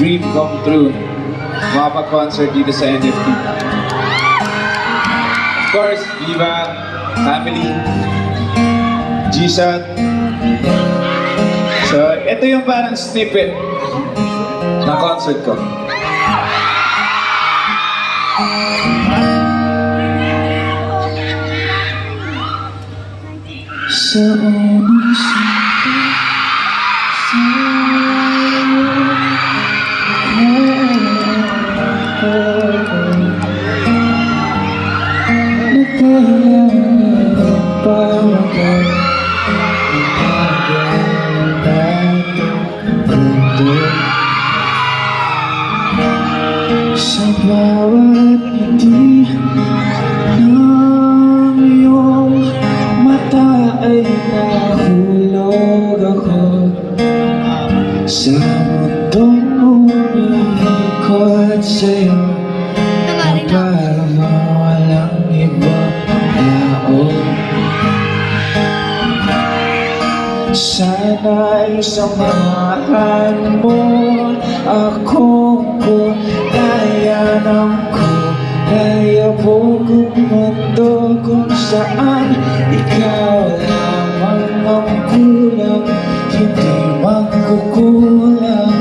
dream come true. Makapag-concert dito sa NFT. Of course, Viva, family, G-Shot. So, ito yung parang snippet ng concert ko. Sa unang sinabi nagkailangan pa ako sa bawat ngiti ng iyong mata ay nahulog ako sa mundong umiikot sa'yo na parang walang ibang tao. Sana'y samahan mo ako kung kaya buong mundo kung saan ikaw lamang ang kulang, hindi magkukulang.